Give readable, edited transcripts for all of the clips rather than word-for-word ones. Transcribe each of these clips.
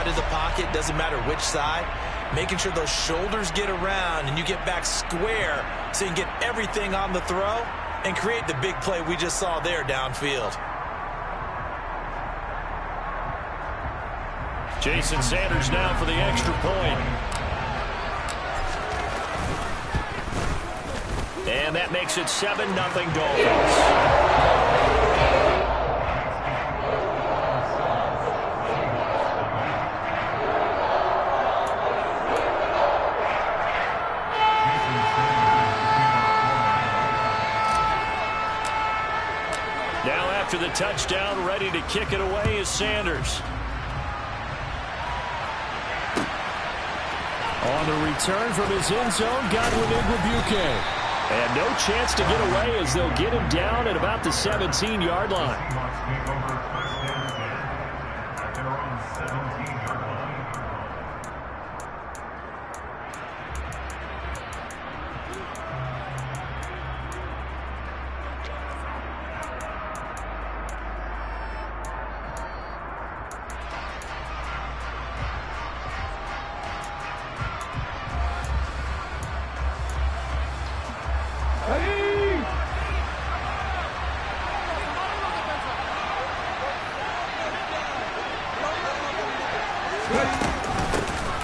inside of the pocket, doesn't matter which side, making sure those shoulders get around and you get back square so you can get everything on the throw and create the big play we just saw there downfield. Jason Sanders now for the extra point. And that makes it 7-0 Dolphins. Now after the touchdown, ready to kick it away is Sanders. On the return from his end zone, Godwin Igwebuike. And no chance to get away as they'll get him down at about the 17-yard line.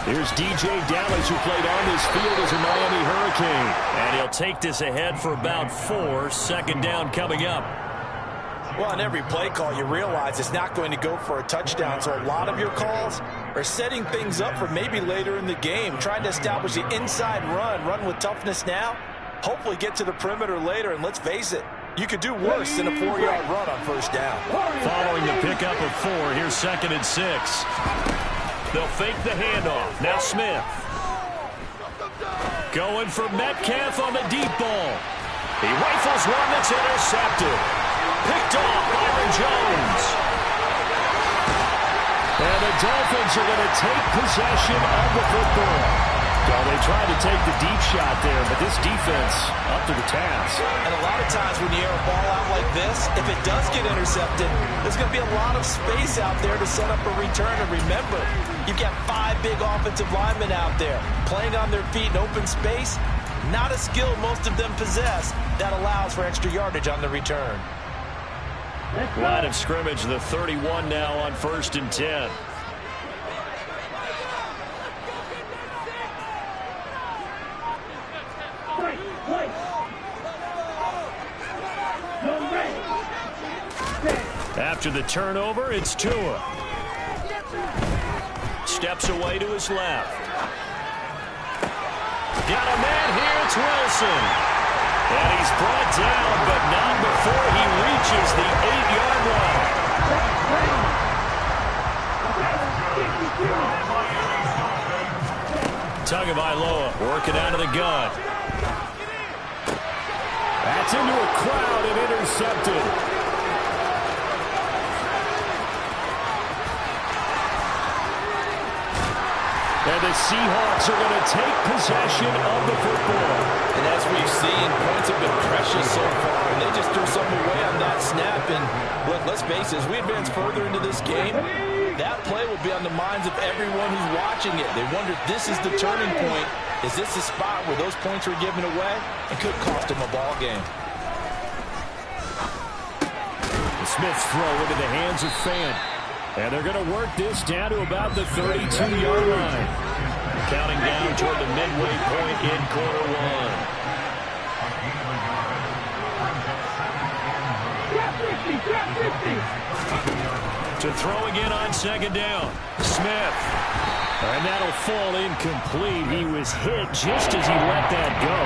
Here's DJ Dallas, who played on this field as a Miami Hurricane. And he'll take this ahead for about 4. Second down coming up. Well, on every play call, you realize it's not going to go for a touchdown. So a lot of your calls are setting things up for maybe later in the game, trying to establish the inside run with toughness now, hopefully get to the perimeter later. And let's face it, you could do worse than a 4-yard run on first down. Following the pickup of 4, here's 2nd and 6. They'll fake the handoff. Now Smith. Going for Metcalf on the deep ball. He rifles one that's intercepted. Picked off Byron Jones. And the Dolphins are going to take possession of the football. Well, they tried to take the deep shot there, but this defense up to the task. And a lot of times when you air a ball out like this, if it does get intercepted, there's going to be a lot of space out there to set up a return. And remember, you've got 5 big offensive linemen out there playing on their feet in open space. Not a skill most of them possess that allows for extra yardage on the return. Line of scrimmage, the 31 now on 1st and 10. After the turnover, it's Tua. Steps away to his left. Got a man here, it's Wilson. And he's brought down, but not before he reaches the 8-yard line. Tagovailoa working out of the gun. That's into a crowd and intercepted. And the Seahawks are going to take possession of the football. And as we've seen, points have been precious so far, and they just threw something away on that snap. And look, let's face it, as we advance further into this game, that play will be on the minds of everyone who's watching it. They wonder if this is the turning point. Is this the spot where those points were given away and could cost them a ball game? The Smith's throw into the hands of Fant. And they're going to work this down to about the 32-yard line. Counting down toward the midway point in quarter 1. To throw again on 2nd down. Smith. And that'll fall incomplete. He was hit just as he let that go.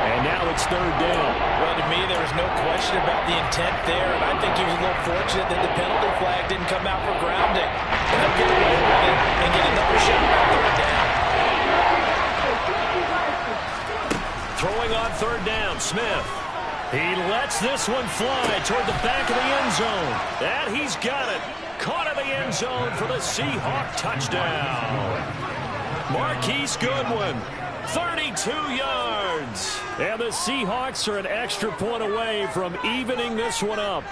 And now it's 3rd down. Well, to me, there was no question about the intent there, and I think he was a little fortunate that the penalty flag didn't come out for grounding. And they'll get away with it and get another shot on 3rd down. Throwing on 3rd down, Smith. He lets this one fly toward the back of the end zone. And he's got it. Caught in the end zone for the Seahawk touchdown. Marquise Goodwin. 32 yards. And the Seahawks are an extra point away from evening this one up.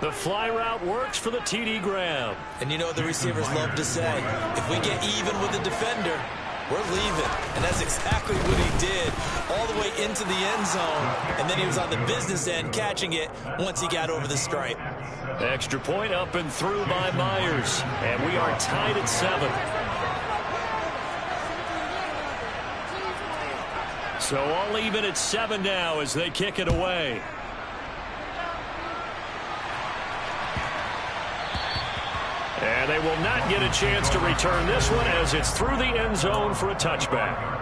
The fly route works for the TD grab. And you know what the receivers love to say? If we get even with the defender, we're leaving. And that's exactly what he did, all the way into the end zone. And then he was on the business end catching it once he got over the stripe. Extra point up and through by Myers. And we are tied at 7. So all even at 7 now as they kick it away. And they will not get a chance to return this one as it's through the end zone for a touchback.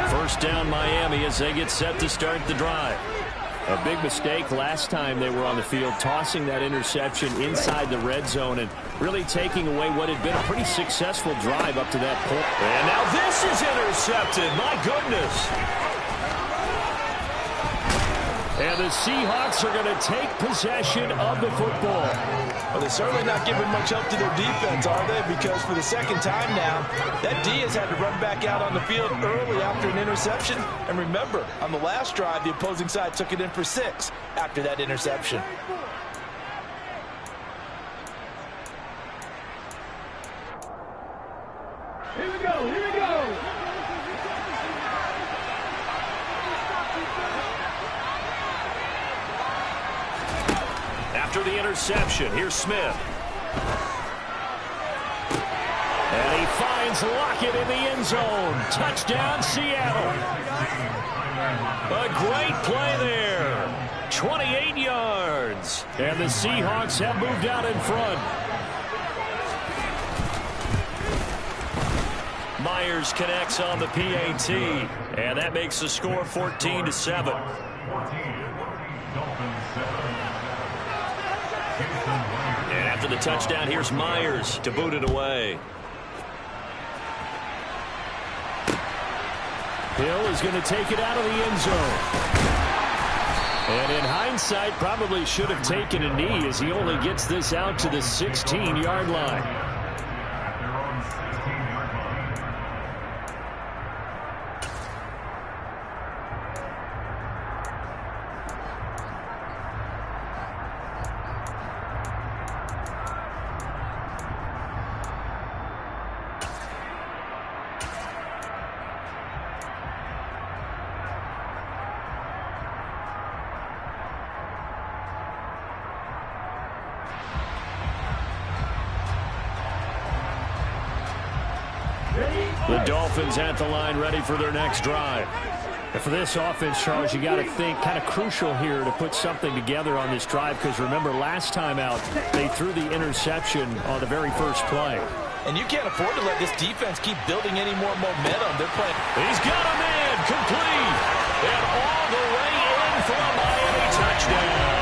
First down Miami as they get set to start the drive. A big mistake last time they were on the field, tossing that interception inside the red zone and really taking away what had been a pretty successful drive up to that point. And now this is intercepted. My goodness. And the Seahawks are going to take possession of the football. Well, they're certainly not giving much help to their defense, are they? Because for the second time now, that D has had to run back out on the field early after an interception. And remember, on the last drive, the opposing side took it in for 6 after that interception. Here we go, here we go. After the interception, here's Smith. And he finds Lockett in the end zone. Touchdown, Seattle. A great play there. 28 yards. And the Seahawks have moved out in front. Myers connects on the PAT. And that makes the score 14-7. And after the touchdown, here's Myers to boot it away. Hill is going to take it out of the end zone. And in hindsight, probably should have taken a knee as he only gets this out to the 16-yard line. The Dolphins at the line ready for their next drive. And for this offense, Charles, you got to think kind of crucial here to put something together on this drive because remember last time out they threw the interception on the very first play. And you can't afford to let this defense keep building any more momentum. They're playing. He's got a man complete and all the way in for a Miami touchdown.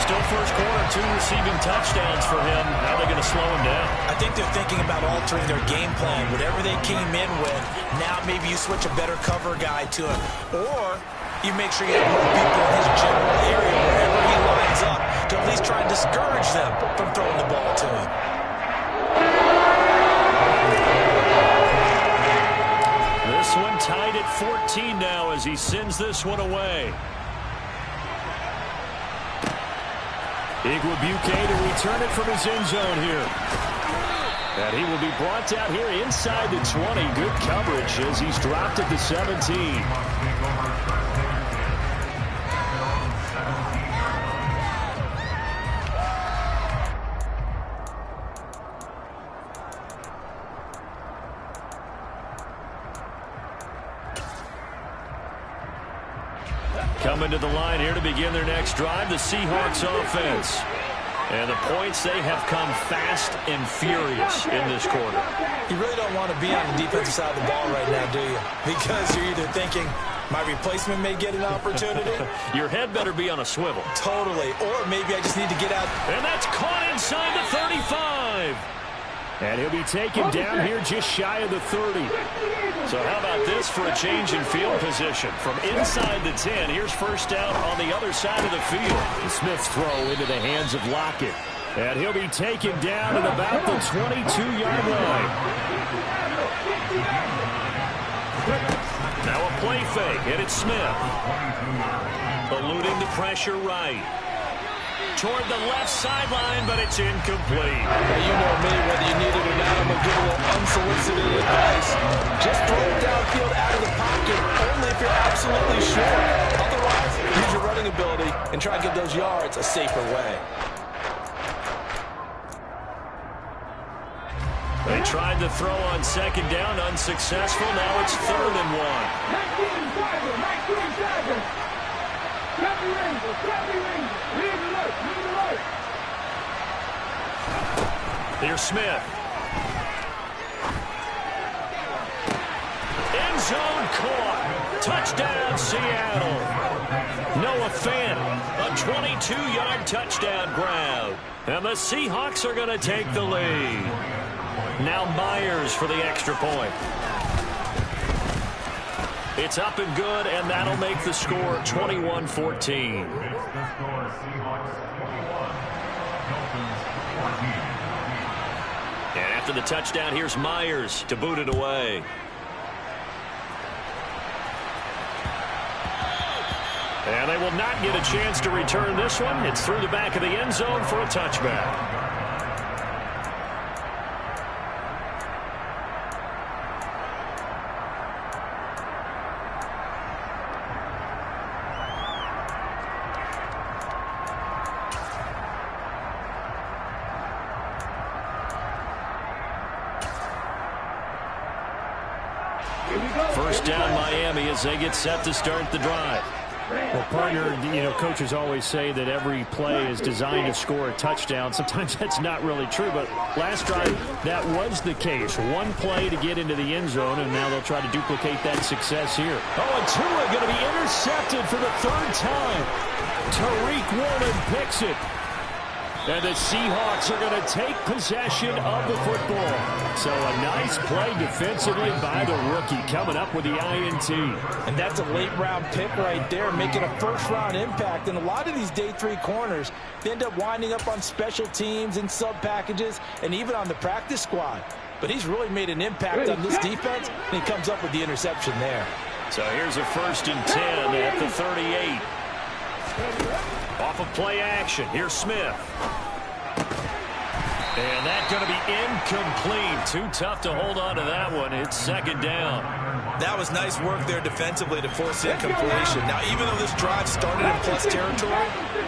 Still first quarter, 2 receiving touchdowns for him. Now they're going to slow him down. I think they're thinking about altering their game plan. Whatever they came in with, now maybe you switch a better cover guy to him. Or you make sure you have more people in his general area wherever he lines up to at least try and discourage them from throwing the ball to him. This one tied at 14 now as he sends this one away. Igwebuike to return it from his end zone here. And he will be brought down here inside the 20. Good coverage as he's dropped at the 17. Coming to the line here to begin their next drive, the Seahawks offense. And the points, they have come fast and furious in this quarter. You really don't want to be on the defensive side of the ball right now, do you? Because you're either thinking, my replacement may get an opportunity. Your head better be on a swivel. Totally. Or maybe I just need to get out. And that's caught inside the 35. And he'll be taken down here just shy of the 30. So how about this for a change in field position? From inside the 10, here's first down on the other side of the field. And Smith's throw into the hands of Lockett. And he'll be taken down at about the 22-yard line. Now a play fake, and it's Smith. Eluding the pressure right. Toward the left sideline, but it's incomplete. Now, you know me, whether you need it or not, I'm going to give a little unsolicited advice. Just throw it downfield out of the pocket, only if you're absolutely sure. Otherwise, use your running ability and try to get those yards a safer way. They tried to throw on second down, unsuccessful. Now it's 3rd and 1. Here's Smith. End zone caught. Touchdown, Seattle. Noah Fant, a 22-yard touchdown grab. And the Seahawks are going to take the lead. Now Myers for the extra point. It's up and good, and that'll make the score 21-14. And after the touchdown, here's Myers to boot it away. And they will not get a chance to return this one. It's through the back of the end zone for a touchback. First down, Miami, as they get set to start the drive. Well, partner, you know, coaches always say that every play is designed to score a touchdown. Sometimes that's not really true, but last drive, that was the case. One play to get into the end zone, and now they'll try to duplicate that success here. Oh, and Tua going to be intercepted for the 3rd time. Tariq Woolen picks it. And the Seahawks are going to take possession of the football. So a nice play defensively by the rookie, coming up with the INT. And that's a late-round pick right there, making a first-round impact. And a lot of these day 3 corners, they end up winding up on special teams and sub-packages and even on the practice squad. But he's really made an impact on this defense, and he comes up with the interception there. So here's a 1st and 10 at the 38. Off of play action, here's Smith. And that's going to be incomplete. Too tough to hold on to that one. It's 2nd down. That was nice work there defensively to force incompletion. Now, even though this drive started in plus territory,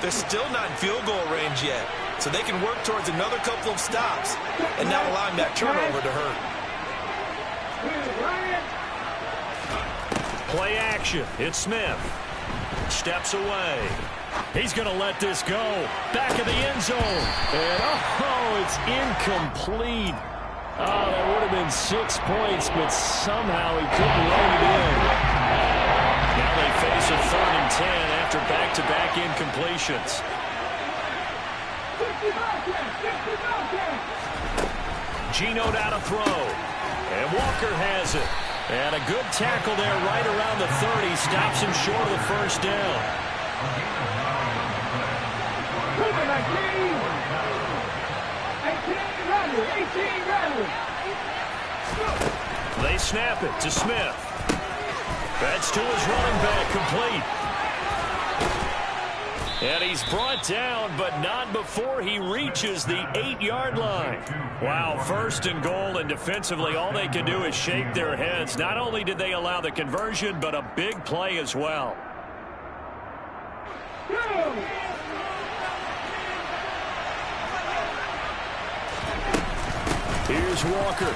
they're still not in field goal range yet. So they can work towards another couple of stops and not allowing that turnover to hurt. Play action, it's Smith. Steps away. He's going to let this go. Back of the end zone. And, oh, it's incomplete. Oh, that would have been 6 points, but somehow he couldn't run it in. Now they face a 3rd and 10 after back-to-back incompletions. Geno down to throw. And Walker has it. And a good tackle there right around the 30. Stops him short of the first down. They snap it to Smith. That's to his running back, complete. And he's brought down, but not before he reaches the 8-yard line. Wow, 1st and goal, and defensively all they can do is shake their heads. Not only did they allow the conversion, but a big play as well. Here's Walker.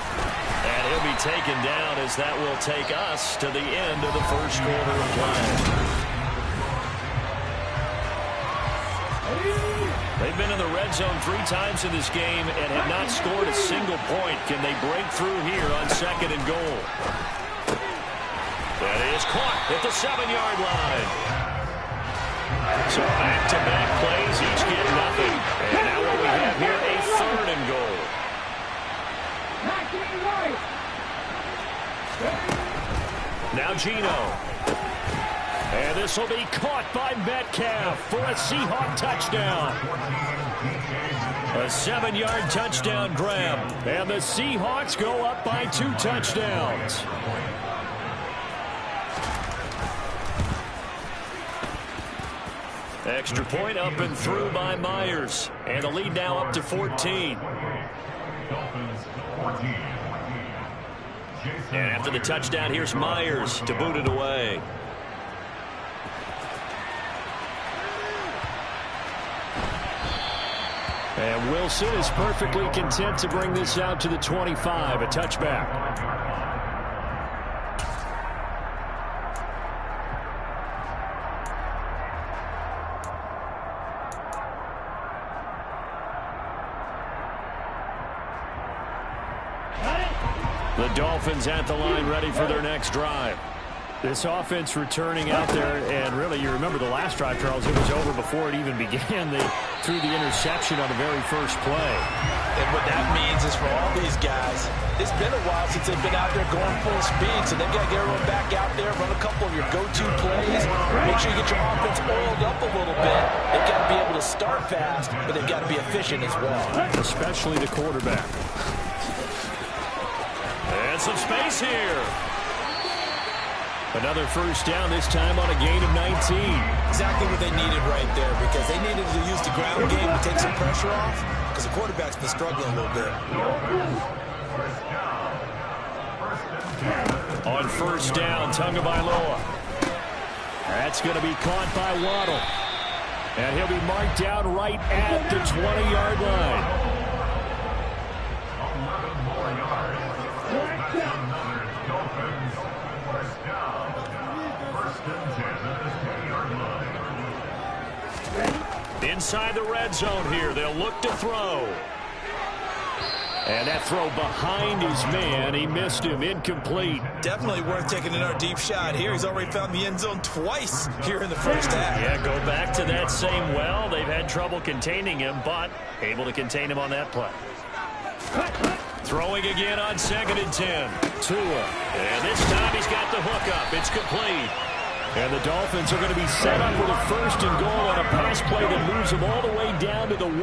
And he'll be taken down as that will take us to the end of the 1st quarter of play. They've been in the red zone 3 times in this game and have not scored a single point. Can they break through here on 2nd and goal? That is caught at the 7-yard line. So back-to-back plays, each get nothing. And now what we have here, a 3rd and goal. Now Gino. And this will be caught by Metcalf for a Seahawk touchdown. A 7-yard touchdown grab. And the Seahawks go up by 2 touchdowns. Extra point up and through by Myers. And the lead now up to 14. And after the touchdown, here's Myers to boot it away. And Wilson is perfectly content to bring this out to the 25, a touchback. The Dolphins at the line ready for their next drive. This offense returning out there, and really, you remember the last drive, Charles, it was over before it even began. They threw the interception on the very first play. And what that means is for all these guys, it's been a while since they've been out there going full speed, so they've got to get everyone back out there, run a couple of your go-to plays, make sure you get your offense oiled up a little bit. They've got to be able to start fast, but they've got to be efficient as well. Especially the quarterback. And some space here. Another first down, this time on a gain of 19. Exactly what they needed right there, because they needed to use the ground game to take some pressure off, because the quarterback's been struggling a little bit. On first down, Tagovailoa. That's going to be caught by Waddle. And he'll be marked down right at the 20-yard line. Inside the red zone here, they'll look to throw. And that throw behind his man, he missed him, incomplete. Definitely worth taking another deep shot here. He's already found the end zone twice here in the first half. Yeah, go back to that same well. They've had trouble containing him, but able to contain him on that play. Throwing again on 2nd and 10. Tua. And this time he's got the hook up. It's complete. And the Dolphins are going to be set up with a 1st and goal on a pass play that moves them all the way down to the 1.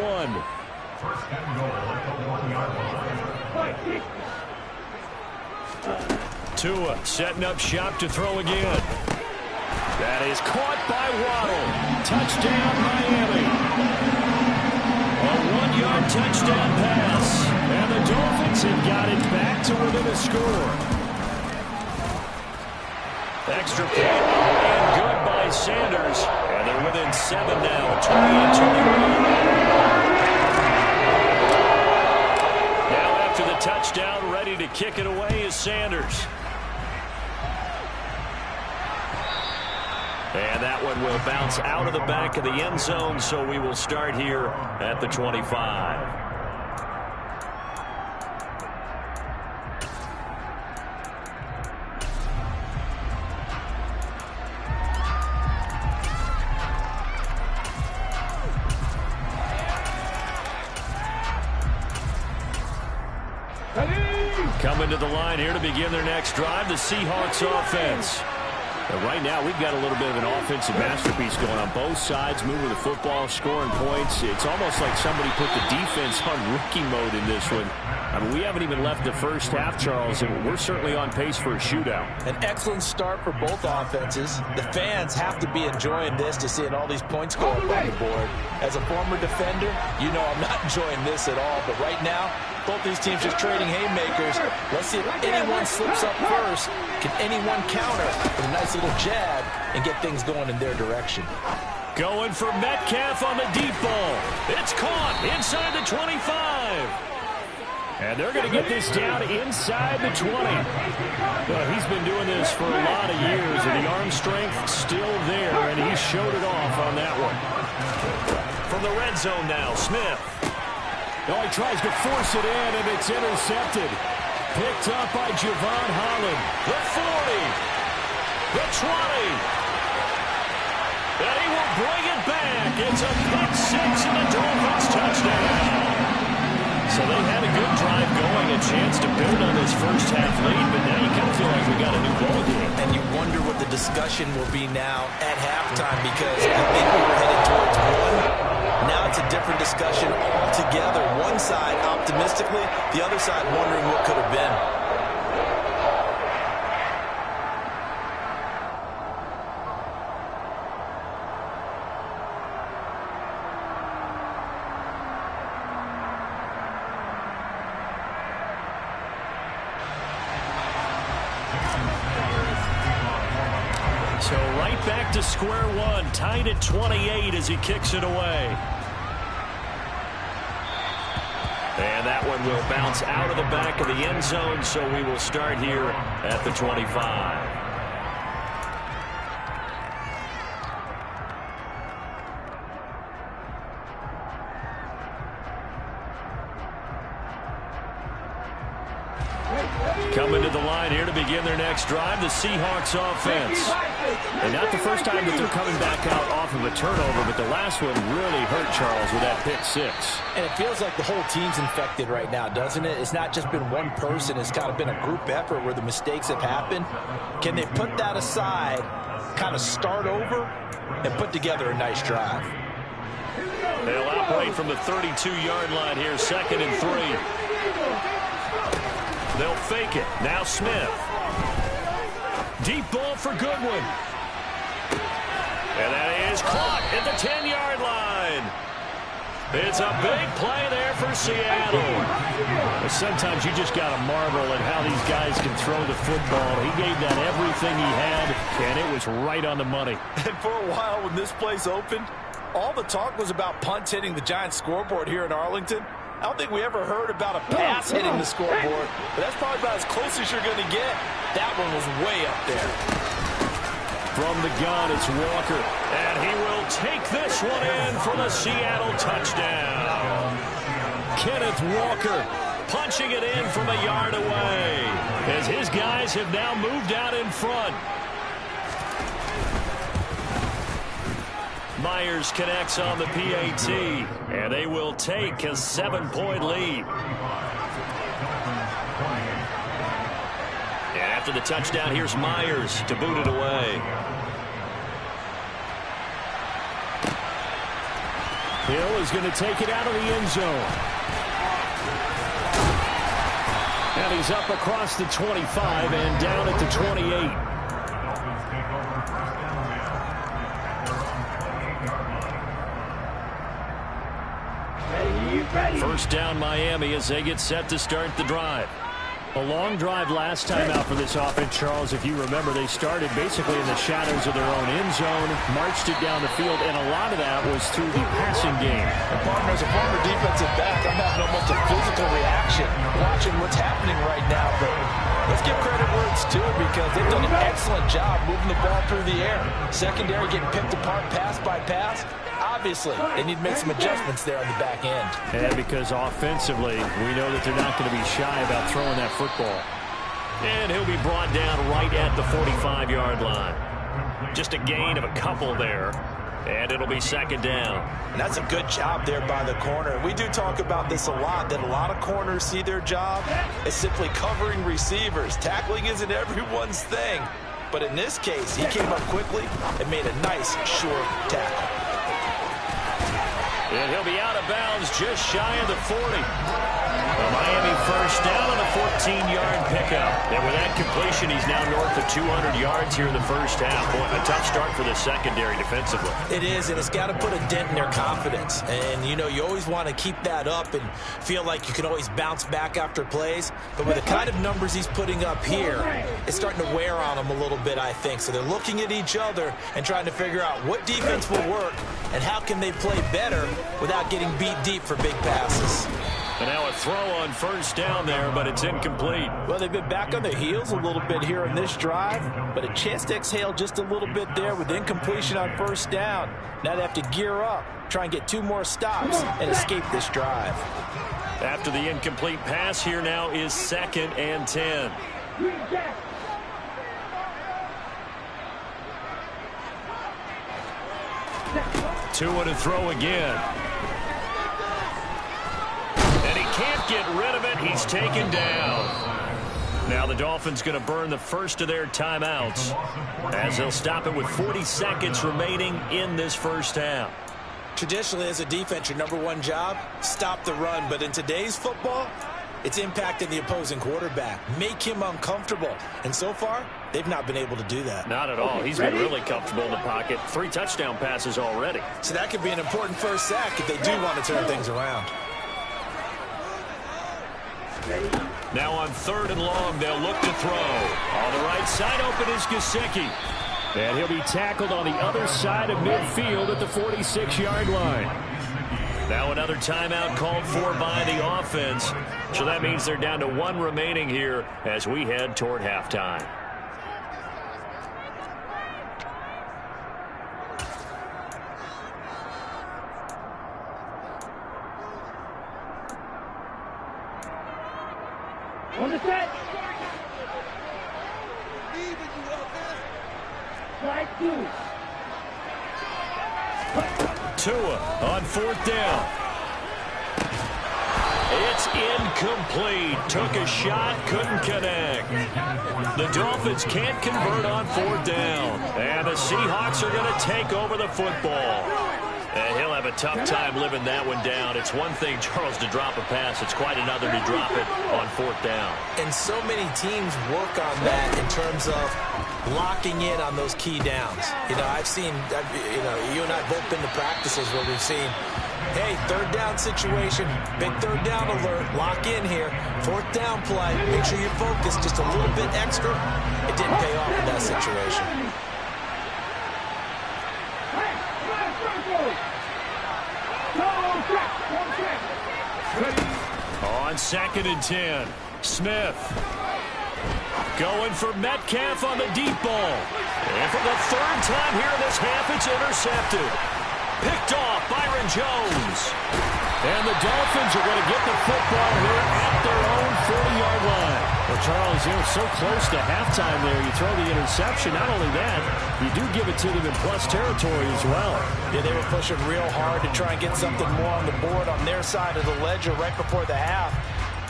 Tua setting up shop to throw again. That is caught by Waddle. Touchdown, Miami. A 1-yard touchdown pass. And the Dolphins have got it back to within a score. Extra point and good by Sanders. And they're within 7 now, 28-21. Now after the touchdown, ready to kick it away is Sanders. And that one will bounce out of the back of the end zone, so we will start here at the 25. Coming to the line here to begin their next drive, the Seahawks offense. And right now, we've got a little bit of an offensive masterpiece going on both sides, moving the football, scoring points. It's almost like somebody put the defense on rookie mode in this one. I mean, we haven't even left the first half, Charles, and we're certainly on pace for a shootout. An excellent start for both offenses. The fans have to be enjoying this, to seeing all these points go up on the board. As a former defender, you know I'm not enjoying this at all. But right now, both these teams just trading haymakers. Let's see if anyone slips up first. Can anyone counter with a nice little jab and get things going in their direction? Going for Metcalf on the deep ball. It's caught inside the 25. And they're going to get this down inside the 20. Well, he's been doing this for a lot of years, and the arm strength still there, and he showed it off on that one. From the red zone now, Smith. Oh, he tries to force it in, and it's intercepted. Picked up by Javon Holland. The 40. The 20. And he will bring it back. It's a pick six and the Dolphins touchdown. So they had a good drive going, a chance to build on this first half lead, but now you kind of feel like we got a new ball game. And you wonder what the discussion will be now at halftime, because I think we were headed towards one. Now it's a different discussion altogether. One side optimistically, the other side wondering what could have been. So right back to square one, tied at 28 as he kicks it away. And that one will bounce out of the back of the end zone, so we will start here at the 25. Coming to the line here to begin their next drive, the Seahawks offense. And not the first time that they're coming back out off of a turnover, but the last one really hurt Charles with that pick six. And it feels like the whole team's infected right now, doesn't it? It's not just been one person. It's kind of been a group effort where the mistakes have happened. Can they put that aside, kind of start over, and put together a nice drive? They'll operate from the 32-yard line here, 2nd and 3. They'll fake it. Now Smith. Deep ball for Goodwin. And that is caught at the 10-yard line. It's a big play there for Seattle. Well, sometimes you just got to marvel at how these guys can throw the football. He gave that everything he had, and it was right on the money. And for a while when this place opened, all the talk was about punts hitting the Giants scoreboard here in Arlington. I don't think we ever heard about a pass hitting the scoreboard, but that's probably about as close as you're going to get. That one was way up there. From the gun, it's Walker, and he will take this one in for the Seattle touchdown. Kenneth Walker punching it in from a yard away as his guys have now moved out in front. Myers connects on the PAT, and they will take a 7-point lead. And after the touchdown, here's Myers to boot it away. Hill is going to take it out of the end zone. And he's up across the 25 and down at the 28. First down Miami as they get set to start the drive. A long drive last time out for this offense, Charles. If you remember, they started basically in the shadows of their own end zone, marched it down the field, and a lot of that was through the passing game. And partner, as a former defensive back, I'm having almost a physical reaction watching what's happening right now. But let's give credit where it's due, because they've done an excellent job moving the ball through the air. Secondary getting picked apart pass by pass. Obviously, they need to make some adjustments there on the back end. And because offensively, we know that they're not going to be shy about throwing that football. And he'll be brought down right at the 45-yard line. Just a gain of a couple there. And it'll be 2nd down. And that's a good job there by the corner. We do talk about this a lot, that a lot of corners see their job as simply covering receivers. Tackling isn't everyone's thing. But in this case, he came up quickly and made a nice, short tackle. And he'll be out of bounds just shy of the 40. The Miami first down on a 14-yard pickup. And with that completion, he's now north of 200 yards here in the first half. Boy, a tough start for the secondary defensively. It is, and it's got to put a dent in their confidence. And, you know, you always want to keep that up and feel like you can always bounce back after plays. But with the kind of numbers he's putting up here, it's starting to wear on them a little bit, I think. So they're looking at each other and trying to figure out what defense will work and how can they play better without getting beat deep for big passes. And now a throw on first down there, but it's incomplete. Well, they've been back on their heels a little bit here in this drive, but a chance to exhale just a little bit there with incompletion on first down. Now they have to gear up, try and get 2 more stops and escape this drive. After the incomplete pass, here now is 2nd and 10. Two and a throw again. And he can't can't get rid of it. He's taken down. Now the Dolphins going to burn the first of their timeouts as they'll stop it with 40 seconds remaining in this first half. Traditionally, as a defense, your number one job, stop the run. But in today's football, it's impacting the opposing quarterback. Make him uncomfortable. And so far, they've not been able to do that. Not at all. He's been really comfortable in the pocket. 3 touchdown passes already. So that could be an important first sack if they do want to turn things around. Now on 3rd and long, they'll look to throw. On the right side, open is Gesicki. And he'll be tackled on the other side of midfield at the 46-yard line. Now another timeout called for by the offense. So that means they're down to 1 remaining here as we head toward halftime. On the set. Slide 2. Tua on 4th down. It's incomplete. Took a shot, couldn't connect. The Dolphins can't convert on 4th down. And the Seahawks are going to take over the football. And he'll have a tough time living that one down. It's one thing, Charles, to drop a pass. It's quite another to drop it on 4th down. And so many teams work on that in terms of locking in on those key downs. You know, I've seen, you and I both been to practices where we've seen, hey, 3rd down situation, big 3rd down alert, lock in here, 4th down play, make sure you focus just a little bit extra. It didn't pay off in that situation. On 2nd and 10, Smith going for Metcalf on the deep ball. And for the 3rd time here in this half, it's intercepted. Picked off Byron Jones. And the Dolphins are going to get the football here at their own 40-yard line. Well, Charles, you're so close to halftime there. You throw the interception. Not only that, you do give it to them in plus territory as well. Yeah, they were pushing real hard to try and get something more on the board on their side of the ledger right before the half.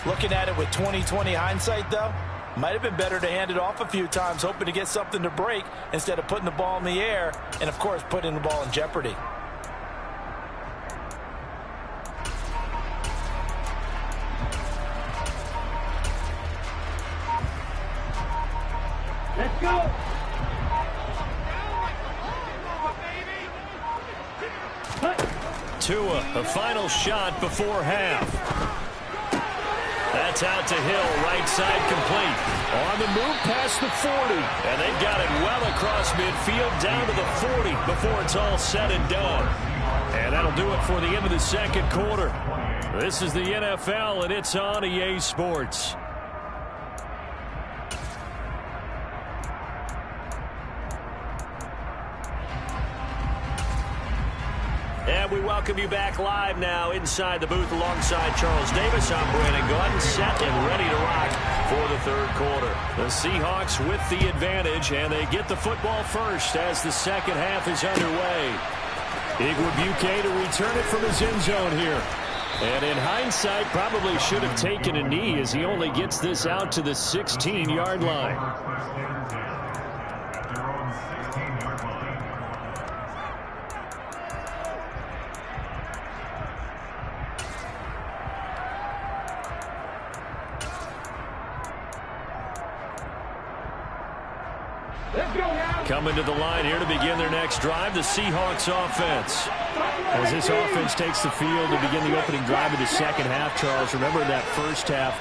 Looking at it with 20/20 hindsight, though, might have been better to hand it off a few times, hoping to get something to break instead of putting the ball in the air and, of course, putting the ball in jeopardy. Let's go. Tua, a final shot before half. That's out to Hill, right side complete. On the move past the 40. And they've got it well across midfield down to the 40 before it's all said and done. And that'll do it for the end of the 2nd quarter. This is the NFL, and it's on EA Sports. And we welcome you back live now inside the booth alongside Charles Davis. I'm Brandon Gordon, set and ready to rock for the 3rd quarter. The Seahawks with the advantage, and they get the football first as the 2nd half is underway. Igwebuike to return it from his end zone here. And in hindsight, probably should have taken a knee as he only gets this out to the 16-yard line. Coming to the line here to begin their next drive, the Seahawks offense. As this offense takes the field to begin the opening drive of the 2nd half, Charles, remember that first half,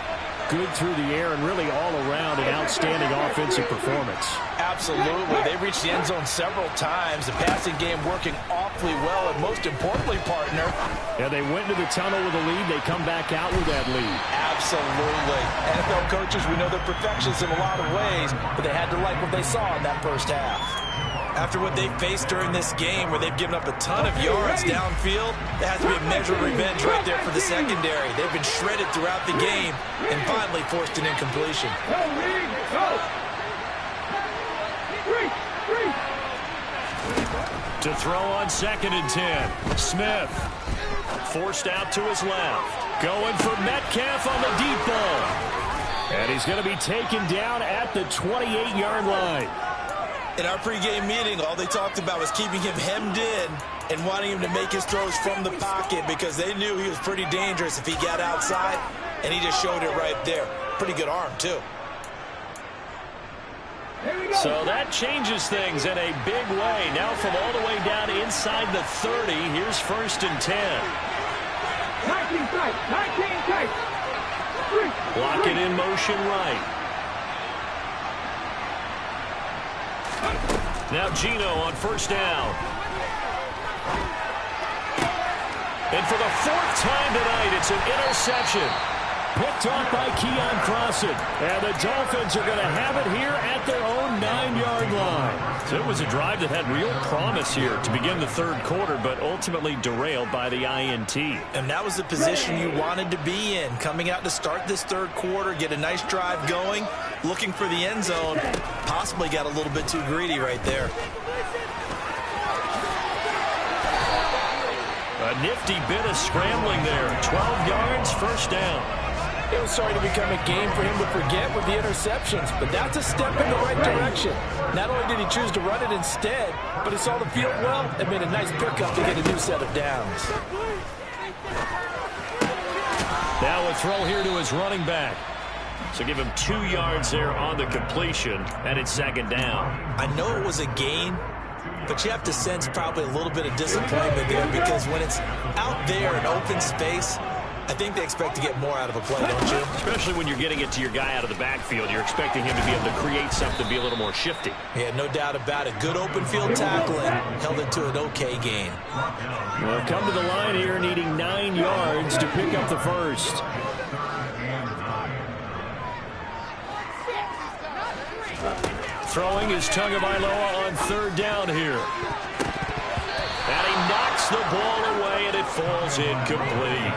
good through the air and really all around an outstanding offensive performance. Absolutely. They reached the end zone several times. The passing game working awfully well, and most importantly, partner. Yeah, they went into the tunnel with a lead. They come back out with that lead. Absolutely. NFL coaches, we know they're perfectionists in a lot of ways, but they had to like what they saw in that first half. After what they faced during this game, where they've given up a ton of yards downfield, there has to be a measure of revenge right there for the secondary. They've been shredded throughout the game and finally forced an incompletion. Go, Reed, go! To throw on 2nd and 10. Smith forced out to his left. Going for Metcalf on the deep ball. And he's going to be taken down at the 28-yard line. In our pregame meeting, all they talked about was keeping him hemmed in and wanting him to make his throws from the pocket because they knew he was pretty dangerous if he got outside, and he just showed it right there. Pretty good arm, too. So that changes things in a big way. Now from all the way down inside the 30, here's 1st and 10. 19 tight, 19 tight. Block it in motion right. Now Geno on 1st down. And for the 4th time tonight, it's an interception. Picked off by Keon Crossen. And the Dolphins are going to have it here at their own 9-yard line. So it was a drive that had real promise here to begin the 3rd quarter, but ultimately derailed by the INT. And that was the position you wanted to be in. Coming out to start this 3rd quarter, get a nice drive going, looking for the end zone. Possibly got a little bit too greedy right there. A nifty bit of scrambling there. 12 yards, 1st down. It was starting to become a game for him to forget with the interceptions, but that's a step in the right direction. Not only did he choose to run it instead, but he saw the field well and made a nice pickup to get a new set of downs. Now a throw here to his running back. So give him 2 yards there on the completion, and it's 2nd down. I know it was a gain, but you have to sense probably a little bit of disappointment there because when it's out there in open space, I think they expect to get more out of a play, don't you? Especially when you're getting it to your guy out of the backfield. You're expecting him to be able to create something, be a little more shifty. Yeah, no doubt about it. Good open field tackling held it to an okay gain. Well, come to the line here needing 9 yards to pick up the 1st. Throwing is Tagovailoa on 3rd down here. And he knocks the ball away, and it falls incomplete.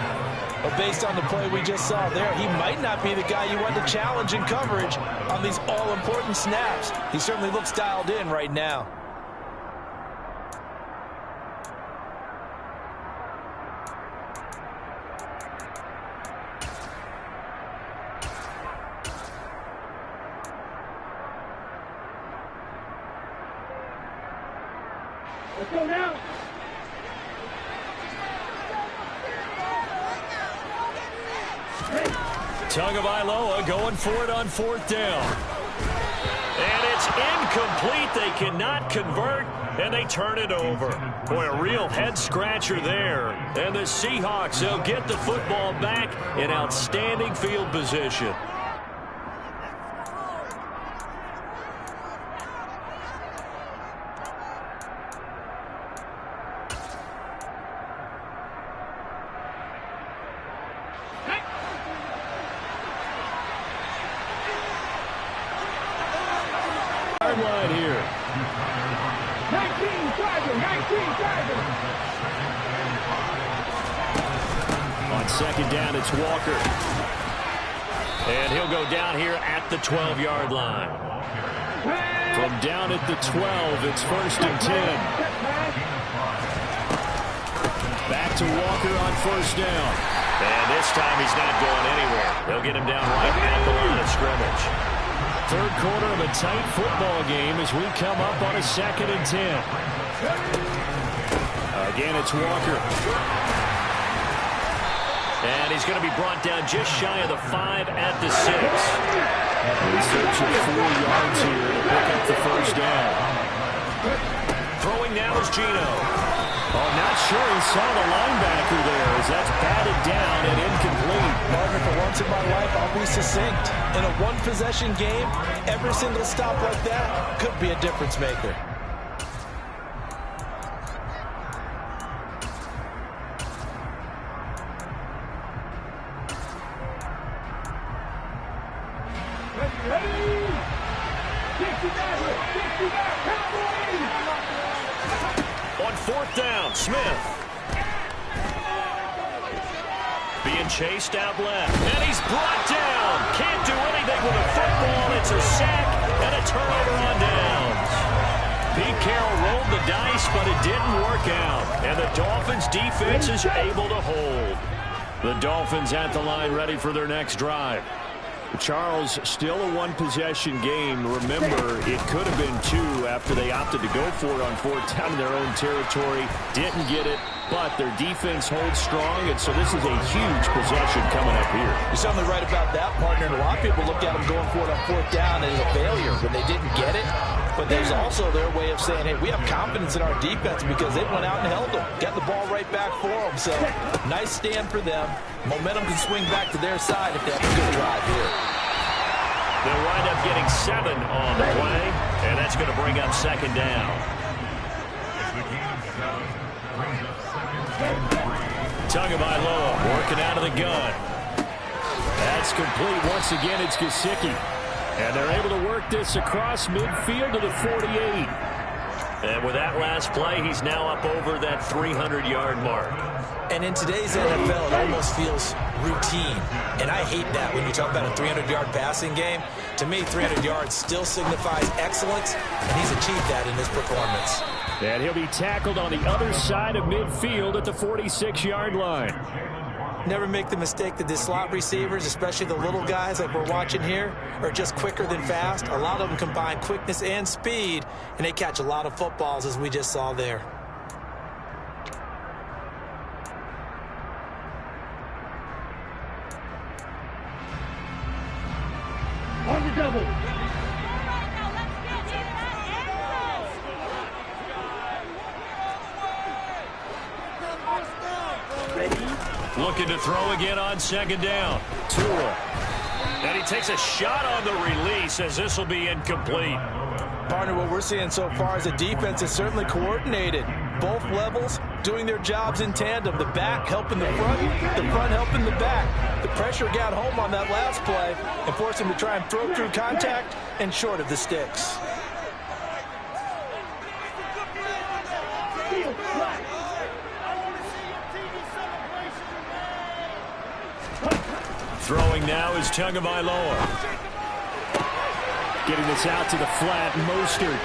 But based on the play we just saw there, he might not be the guy you want to challenge in coverage on these all-important snaps. He certainly looks dialed in right now. Let's go now. Tagovailoa going for it on 4th down. And it's incomplete. They cannot convert, and they turn it over. Boy, a real head-scratcher there. And the Seahawks, they'll get the football back in outstanding field position. Line here. 19 Chargers, 19 Chargers. On 2nd down, it's Walker. And he'll go down here at the 12-yard line. From down at the 12, it's 1st and 10. Back to Walker on 1st down. And this time he's not going anywhere. They'll get him down right at the line of scrimmage. 3rd quarter of a tight football game as we come up on a 2nd and 10. Again, it's Walker. And he's going to be brought down just shy of the 5 at the 6. He's searching 4 yards here to pick up the 1st down. Throwing now is Geno. Oh, not sure he saw the linebacker there as that's batted down and incomplete. Partner, for once in my life, I'll be succinct. In a one-possession game, every single stop like that could be a difference maker. On 4th down, Smith. Being chased out left. And he's brought down. Can't do anything with a football. It's a sack and a turnover on downs. Pete Carroll rolled the dice, but it didn't work out. And the Dolphins defense is able to hold. The Dolphins at the line ready for their next drive. Charles, still a one-possession game. Remember, it could have been two after they opted to go for it on fourth down in their own territory. Didn't get it, but their defense holds strong, and so this is a huge possession coming up here. You're certainly right about that, partner. And a lot of people look at them going for it on fourth down as a failure when they didn't get it. But there's also their way of saying, hey, we have confidence in our defense because they went out and held them. Got the ball right back for them. So, nice stand for them. Momentum can swing back to their side if they have a good drive here. They'll wind up getting 7 on the play, and that's going to bring up second down. Tagovailoa working out of the gun. That's complete. Once again, it's Gesicki. And they're able to work this across midfield to the 48. And with that last play, he's now up over that 300-yard mark. And in today's NFL, it almost feels routine. And I hate that when you talk about a 300-yard passing game. To me, 300 yards still signifies excellence, and he's achieved that in his performance. And he'll be tackled on the other side of midfield at the 46-yard line. Never make the mistake that the slot receivers, especially the little guys like we're watching here, are just quicker than fast. A lot of them combine quickness and speed, and they catch a lot of footballs, as we just saw there. On the double. Looking to throw again on second down. Tua. And he takes a shot on the release as this will be incomplete. Partner, what we're seeing so far is the defense is certainly coordinated. Both levels doing their jobs in tandem. The back helping the front helping the back. The pressure got home on that last play and forced him to try and throw through contact and short of the sticks. Throwing now is Tagovailoa. Getting this out to the flat, Mostert.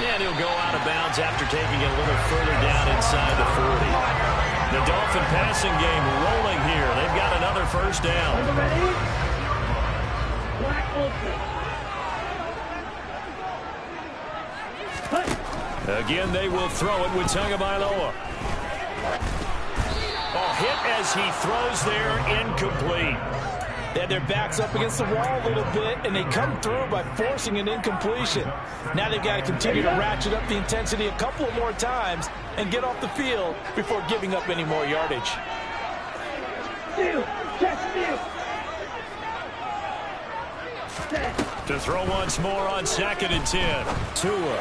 And he'll go out of bounds after taking it a little further down inside the 40. The Dolphin passing game rolling here. They've got another first down. Again, they will throw it with Tagovailoa. Hit as he throws there, incomplete. They had their backs up against the wall a little bit, and they come through by forcing an incompletion. Now they've got to continue to ratchet up the intensity a couple of more times and get off the field before giving up any more yardage. To throw once more on 2nd and 10. Tua.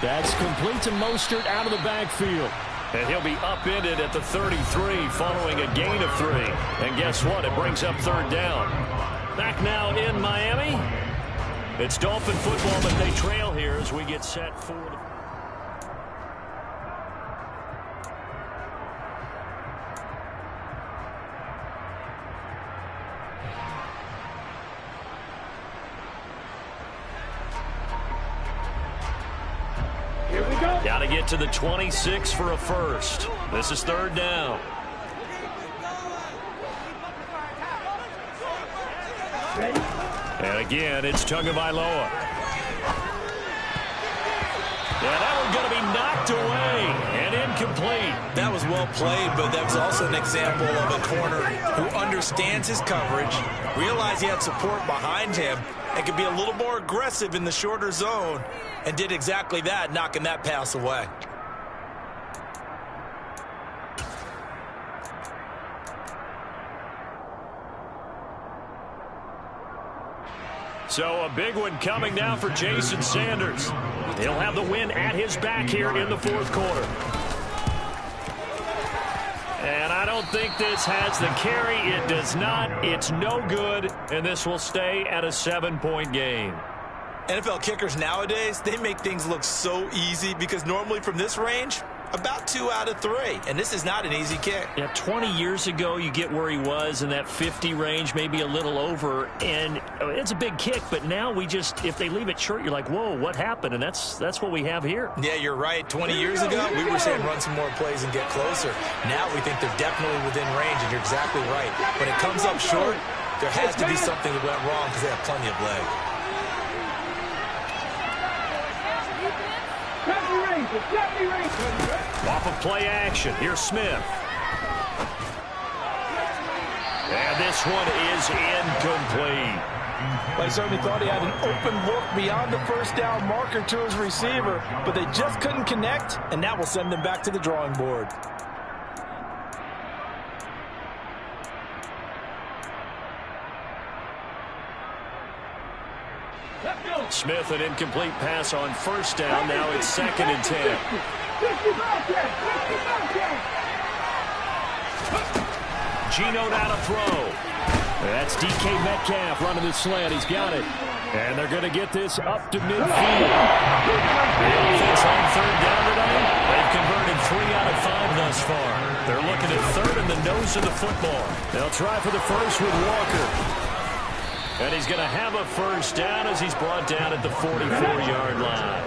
That's complete to Mostert out of the backfield. And he'll be upended at the 33 following a gain of 3. And guess what? It brings up third down. Back now in Miami. It's Dolphin football, but they trail here as we get set for the... Got to get to the 26 for a first. This is third down. And again, it's Tagovailoa. Yeah, that one's going to be knocked away and incomplete. That was well played, but that was also an example of a corner who understands his coverage, realized he had support behind him, and could be a little more aggressive in the shorter zone, and did exactly that, knocking that pass away. So a big one coming now for Jason Sanders. He'll have the win at his back here in the fourth quarter. And I don't think this has the carry. It does not. It's no good. And this will stay at a 7-point game. NFL kickers nowadays, they make things look so easy because normally from this range, About 2 out of 3, and this is not an easy kick. Yeah, 20 years ago, you get where he was in that 50 range, maybe a little over, and it's a big kick, but now if they leave it short, you're like, whoa, what happened? And that's what we have here. Yeah, you're right. 20 years ago, we were saying run some more plays and get closer. Now we think they're definitely within range, and you're exactly right. When it comes up short, there has to be something that went wrong because they have plenty of leg. Off of play action, here's Smith. And this one is incomplete. Well, he certainly thought he had an open look beyond the first down marker to his receiver, but they just couldn't connect, and that will send them back to the drawing board. Smith, an incomplete pass on first down. Now it's 2nd and 10. Geno now to throw. That's DK Metcalf running the slant. He's got it. And they're going to get this up to midfield. The offense on 3rd down tonight. They've converted 3 out of 5 thus far. They're looking at 3rd in the nose of the football. They'll try for the first with Walker. And he's going to have a first down as he's brought down at the 44-yard line.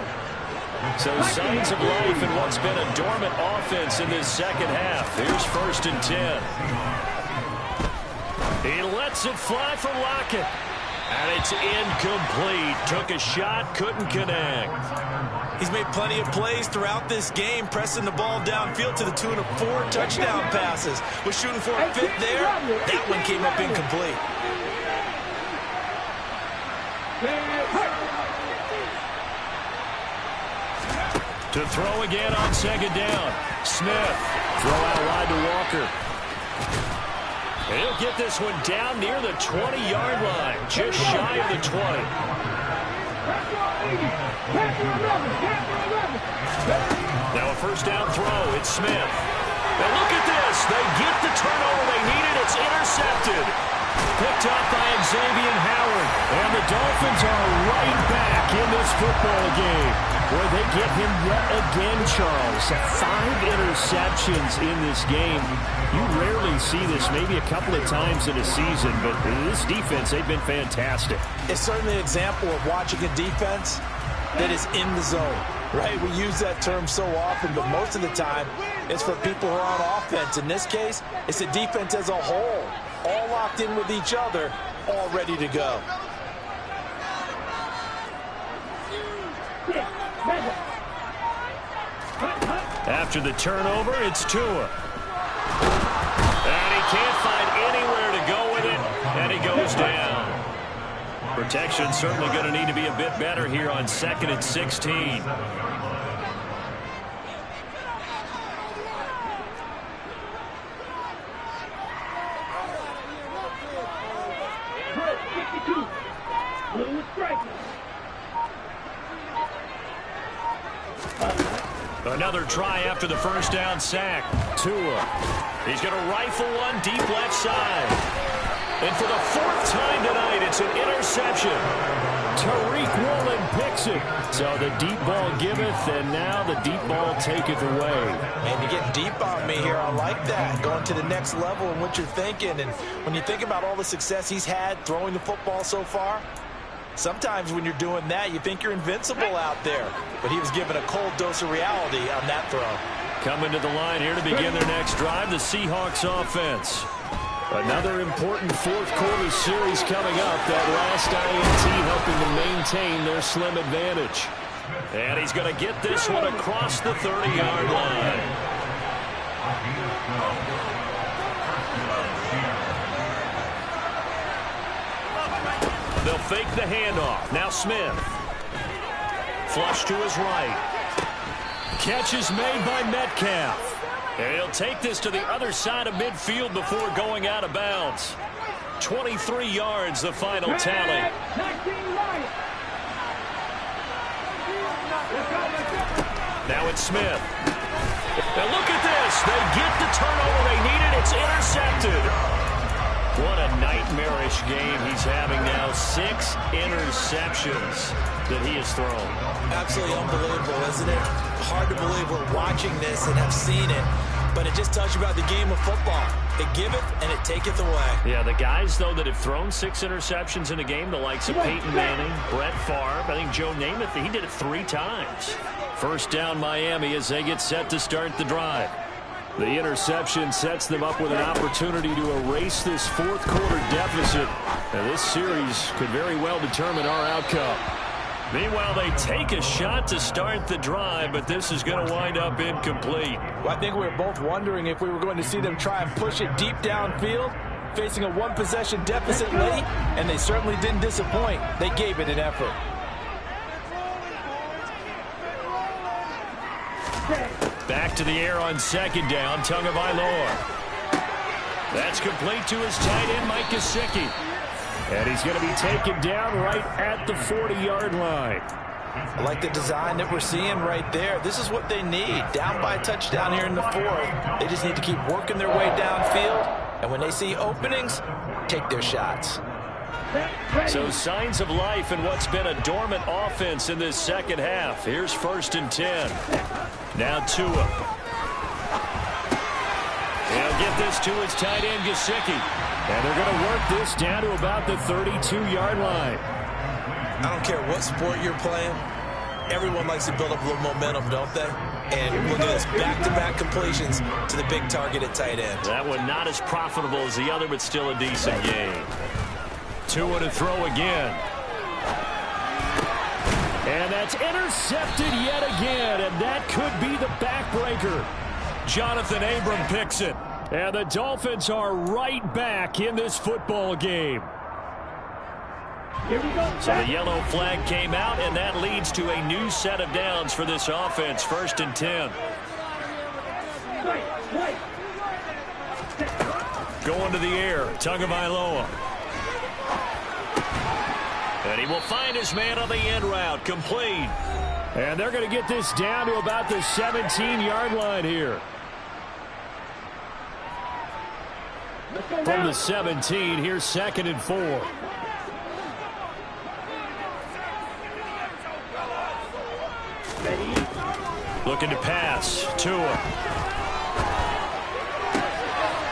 So signs of life in what's been a dormant offense in this second half. Here's 1st and 10. He lets it fly for Lockett. And it's incomplete. Took a shot, couldn't connect. He's made plenty of plays throughout this game, pressing the ball downfield to the tune of 4 touchdown passes. Was shooting for a 5th there. That one came up incomplete. To throw again on 2nd down. Smith. Throw out wide to Walker. He'll get this one down near the 20-yard line. Just shy of the 20. Now a first down throw. It's Smith. Now look at this. They get the turnover they needed. It's intercepted. Picked up by Xavier Howard. And the Dolphins are right back in this football game. Boy, they get him yet again, Charles. 5 interceptions in this game. You rarely see this, maybe a couple of times in a season, but this defense, they've been fantastic. It's certainly an example of watching a defense that is in the zone, right? We use that term so often, but most of the time, it's for people who are on offense. In this case, it's a defense as a whole, all locked in with each other, all ready to go. After the turnover, it's Tua. And he can't find anywhere to go with it, and he goes down. Protection certainly going to need to be a bit better here on 2nd and 16. Another try after the first down sack. Tua. He's going to rifle one deep left side. And for the 4th time tonight, it's an interception. Tariq Woolen picks it. So the deep ball giveth, and now the deep ball taketh away. Man, you're getting deep on me here. I like that. Going to the next level in what you're thinking. And when you think about all the success he's had throwing the football so far, sometimes when you're doing that, you think you're invincible out there. But he was given a cold dose of reality on that throw. Coming to the line here to begin their next drive, the Seahawks offense. Another important 4th quarter series coming up. That last INT helping to maintain their slim advantage. And he's going to get this one across the 30-yard line. They'll fake the handoff. Now Smith. Flush to his right. Catch is made by Metcalf. And he'll take this to the other side of midfield before going out of bounds. 23 yards, the final tally. Now it's Smith. Now look at this. They get the turnover they needed. It's intercepted. What a nightmarish game he's having now. 6 interceptions that he has thrown. Absolutely unbelievable, isn't it? hard to believe we're watching this and have seen it, but it just tells you about the game of football. It giveth and it taketh away. Yeah, the guys, though, that have thrown 6 interceptions in a game, the likes of Peyton Manning, Brett Favre, I think Joe Namath, he did it 3 times. First down, Miami, as they get set to start the drive. The interception sets them up with an opportunity to erase this fourth-quarter deficit. Now, this series could very well determine our outcome. Meanwhile, they take a shot to start the drive, but this is going to wind up incomplete. Well, I think we were both wondering if we were going to see them try and push it deep downfield, facing a 1-possession deficit late, and they certainly didn't disappoint. They gave it an effort. Back to the air on second down, Tagovailoa. That's complete to his tight end, Mike Gesicki. And he's going to be taken down right at the 40-yard line. I like the design that we're seeing right there. This is what they need. Down by a touchdown here in the 4th. They just need to keep working their way downfield. And when they see openings, take their shots. So signs of life in what's been a dormant offense in this second half. Here's 1st and 10. Now Tua. He'll get this to his tight end, Gesicki. And they're going to work this down to about the 32-yard line. I don't care what sport you're playing. Everyone likes to build up a little momentum, don't they? And look at this, back-to-back completions to the big target at tight end. That one not as profitable as the other, but still a decent game. Tua to throw again. And that's intercepted yet again, and that could be the backbreaker. Jonathan Abram picks it. And the Dolphins are right back in this football game. Here we go. So the yellow flag came out, and that leads to a new set of downs for this offense. 1st and 10. Going to the air, Tagovailoa. And he will find his man on the end route, complete. And they're going to get this down to about the 17-yard line here. From the 17, here's 2nd and 4. Looking to pass. Tua.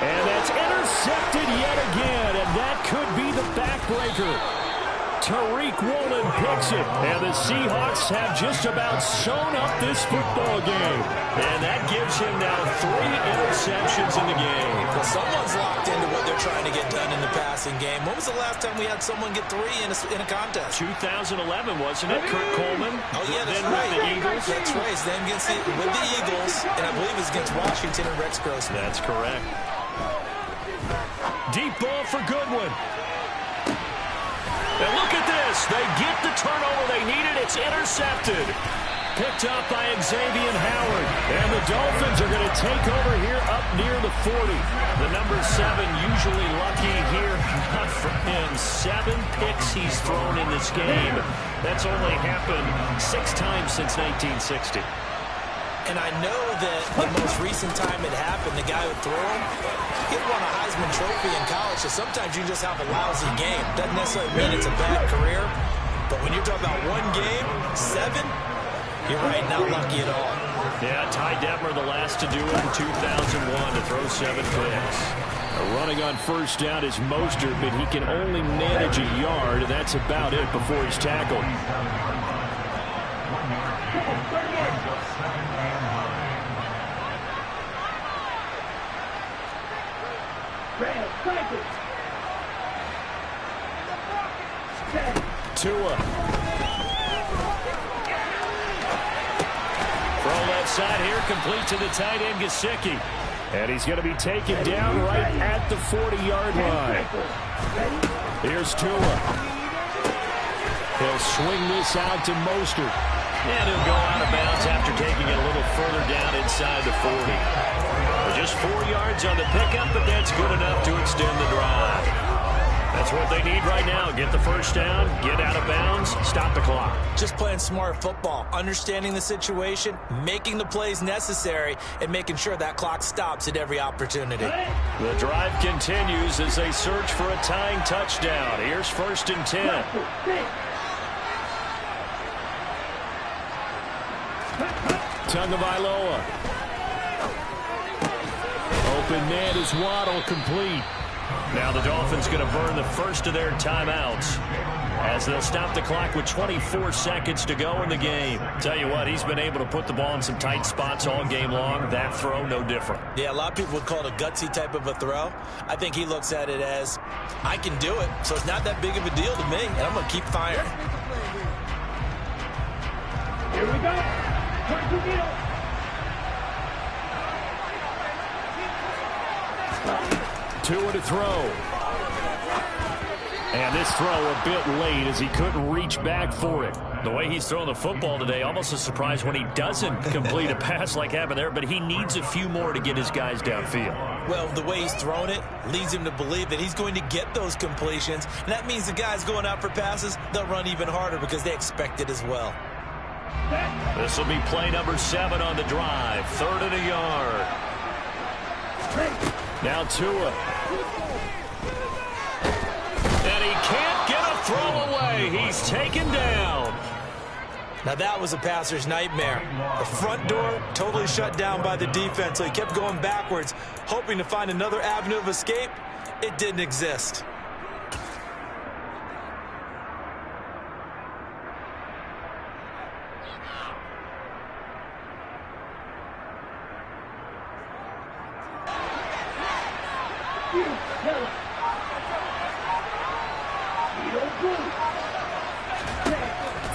And that's intercepted yet again, and that could be the backbreaker. Tariq Woolen picks it, and the Seahawks have just about sewn up this football game. And that gives him now 3 interceptions in the game. Well, someone's locked into what they're trying to get done in the passing game. When was the last time we had someone get 3 in a contest? 2011, wasn't it? Kurt Coleman. Oh, yeah, that's then right. With the Eagles. That's right. His name against with the Eagles, and I believe it's against Washington and Rex Grossman. That's correct. Deep ball for Goodwin. And look at this. They get the turnover they needed. It's intercepted. Picked up by Xavier Howard. And the Dolphins are going to take over here up near the 40. The number 7 usually lucky here. Not for him. 7 picks he's thrown in this game. That's only happened 6 times since 1960. And I know that the most recent time it happened, the guy who threw him, he won a Heisman Trophy in college, so sometimes you just have a lousy game. Doesn't necessarily mean it's a bad career, but when you're talking about 1 game, 7, you're right, not lucky at all. Yeah, Ty Detmer the last to do it in 2001 to throw 7 picks. Running on first down is Mostert, but he can only manage a yard, and that's about it before he's tackled. Tua. Throw left side here, complete to the tight end, Gesicki. And he's going to be taken down right at the 40-yard line. Here's Tua. He'll swing this out to Mostert. And he'll go out of bounds after taking it a little further down inside the 40. Just 4 yards on the pickup, but that's good enough to extend the drive. That's what they need right now. Get the first down, get out of bounds, stop the clock. Just playing smart football, understanding the situation, making the plays necessary, and making sure that clock stops at every opportunity. The drive continues as they search for a tying touchdown. Here's 1st and 10. Tagovailoa. Open man is Waddle, complete. Now the Dolphins going to burn the first of their timeouts as they'll stop the clock with 24 seconds to go in the game. Tell you what, he's been able to put the ball in some tight spots all game long. That throw, no different. Yeah, a lot of people would call it a gutsy type of a throw. I think he looks at it as, I can do it, so it's not that big of a deal to me, and I'm going to keep firing. Here we go. Try to get up. Tua to throw. And this throw a bit late as he couldn't reach back for it. The way he's throwing the football today, almost a surprise when he doesn't complete a pass like happened there, but he needs a few more to get his guys downfield. Well, the way he's thrown it leads him to believe that he's going to get those completions, and that means the guys going out for passes, they'll run even harder because they expect it as well. This will be play number 7 on the drive. 3rd and a yard. Now Tua. And he can't get a throw away. He's taken down. Now that was a passer's nightmare. The front door totally shut down by the defense, so he kept going backwards, hoping to find another avenue of escape. It didn't exist.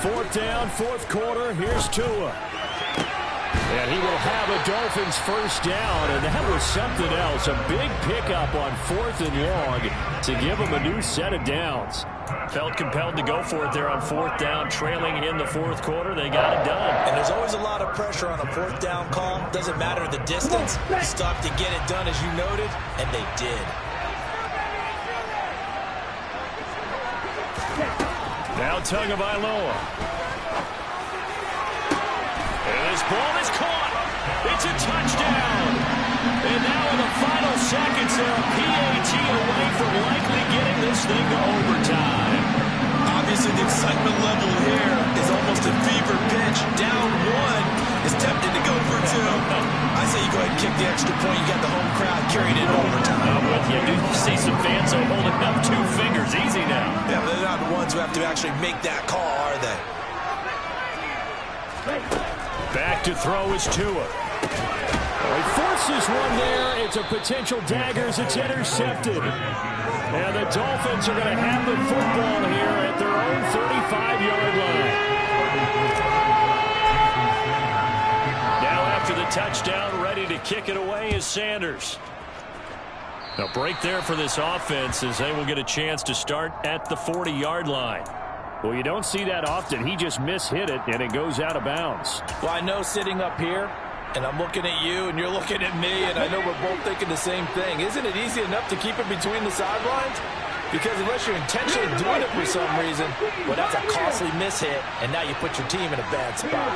Fourth down, fourth quarter. Here's Tua. And he will have a Dolphins first down, and that was something else. A big pickup on 4th and long to give him a new set of downs. Felt compelled to go for it there on 4th down, trailing in the 4th quarter. They got it done. And there's always a lot of pressure on a 4th down call. Doesn't matter the distance. Stuck to get it done, as you noted, and they did. Now Tagovailoa. And this ball is caught. It's a touchdown. And now in the final seconds, they're a PAT away from likely getting this thing to overtime. Obviously, the excitement level here is almost a fever pitch. Down 1 is tempted to go for 2. I say you go ahead and kick the extra point. You got the home crowd carrying it in overtime. I'm with you. Do you see some fans holding up 2 fingers? Easy now. Yeah, but they're not the ones who have to actually make that call, are they? Back to throw is Tua. He forces one there. It's a potential dagger as it's intercepted. And the Dolphins are going to have the football here at their own 35-yard line. Now after the touchdown, ready to kick it away is Sanders. A break there for this offense as they will get a chance to start at the 40-yard line. Well, you don't see that often. He just mishit it, and it goes out of bounds. Well, I know sitting up here, and I'm looking at you, and you're looking at me, and I know we're both thinking the same thing. Isn't it easy enough to keep it between the sidelines? Because unless you're intentionally doing it for some reason, well, that's a costly mishit, and now you put your team in a bad spot.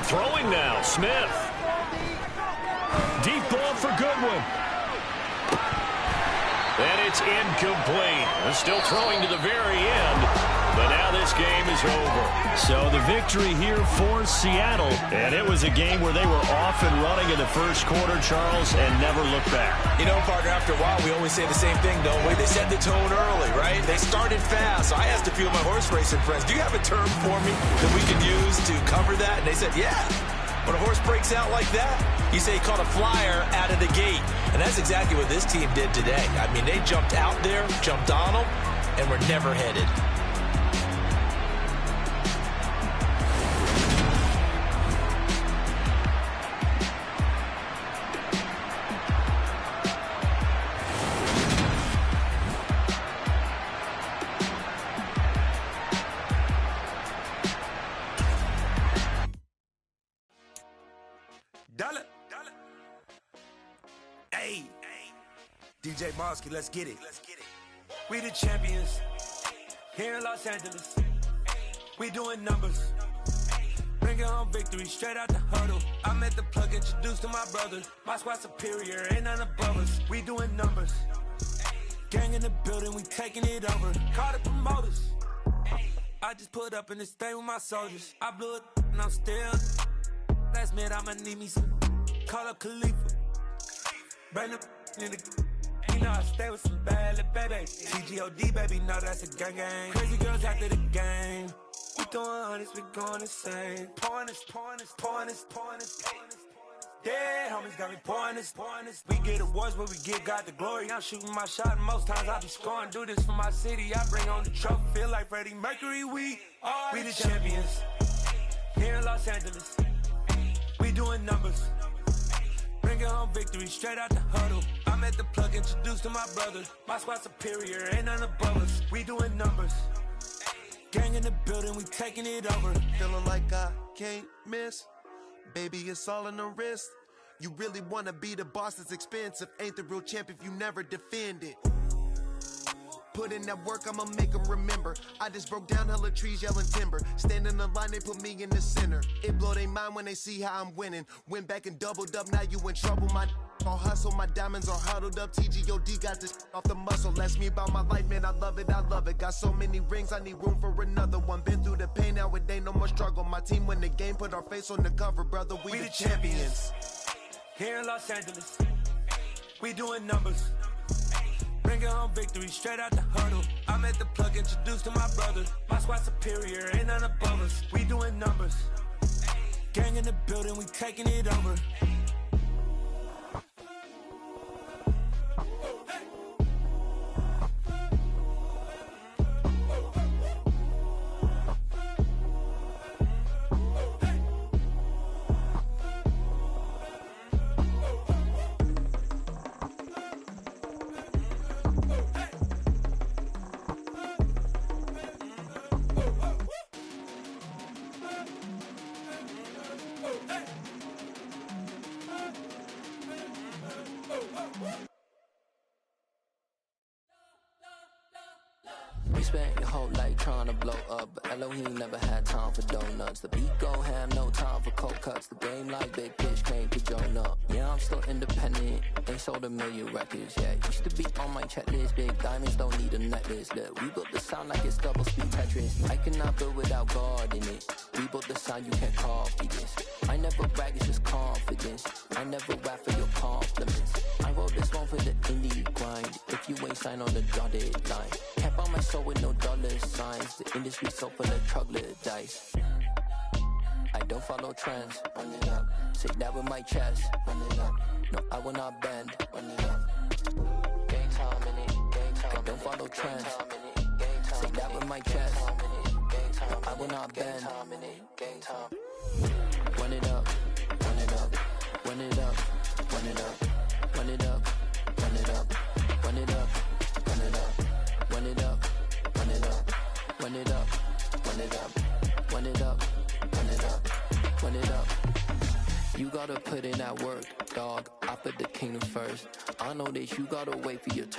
Throwing now, Smith. Deep ball for Goodwin. And it's incomplete. They're still throwing to the very end, but now this game is over. So the victory here for Seattle, and it was a game where they were off and running in the first quarter, Charles, and never looked back. You know, partner, after a while, we always say the same thing, don't we? They set the tone early, right? They started fast. So I asked a few of my horse racing friends, do you have a term for me that we can use to cover that? And they said, yeah. When a horse breaks out like that, you say he caught a flyer out of the gate. And that's exactly what this team did today. I mean, they jumped out there, jumped on them, and were never headed. DJ Mosky, let's get it. We the champions here in Los Angeles. We doing numbers. Bringing home victory straight out the huddle. I'm at the plug, introduced to my brothers. My squad superior, ain't none above us. We doing numbers. Gang in the building, we taking it over. Call the promoters. I just put up in this thing with my soldiers. I blew it and I'm still. Last minute I'ma need me some. Call up Khalifa. Bring the in the. You know I stay with some bad little baby. TGOD baby, know that's a gang gang. Crazy girls after the game. We throwing hundreds, we going insane. Pouring this. Yeah, homies got me pouring this. We get awards, but we give God the glory. I'm shooting my shot, and most times I be scoring. Do this for my city, I bring on the trophy. Feel like Freddie Mercury, we the champions. Here in Los Angeles, we doing numbers. Bringing home victory straight out the huddle. I'm at the plug, introduced to my brother. My squad superior, ain't none above us. We doing numbers. Gang in the building, we taking it over. Feeling like I can't miss. Baby, it's all in the wrist. You really wanna be the boss, it's expensive. Ain't the real champ if you never defend it. Put in that work, I'ma make them remember. I just broke down hella trees, yelling timber. Stand in the line, they put me in the center. It blow their mind when they see how I'm winning. Went back and doubled up, now you in trouble. My all hustle, my diamonds are huddled up. TGOD got this off the muscle. Ask me about my life, man, I love it. Got so many rings, I need room for another one. Been through the pain, now it ain't no more struggle. My team win the game, put our face on the cover, brother. We the champions. Here in Los Angeles, we doing numbers. Bringing home victory straight out the huddle. I'm at the plug, introduced to my brother. My squad superior, ain't none above us. We doing numbers. Gang in the building, we taking it over. We spent your whole life trying to blow up, but Elohim never had time for donuts. The beat go ham, no time for cold cuts. The game like big pitch came to join up. Yeah, I'm still independent, ain't sold a million records yet. Used to be on my checklist, big diamonds don't need a necklace. Look, we built the sound like it's double speed Tetris. I cannot build without God in it. We built the sound, you can't copy this. I never brag, it's just confidence. I never rap for your compliments. I wrote this one for the indie grind. If you ain't signed on the dotted line, can't buy my soul with no dollar signs. The industry so full of troglodytes. I don't follow trends. Run it up. Say that with my chest. Run it up. No, I will not bend. Run it up. Gang time in it. Gang time. I don't follow trends. Say that with my chest. No, I will not bend. Gang time. Run it up. Run it up. Run it up. Run it up. Run it up. Run it up. Run it up. Run it up. Run it up. Run it up. Run it up. Run it up. Run it up. Run it up. Run it up. You gotta put in that work, dog. I put the kingdom first. I know that you gotta wait for your turn.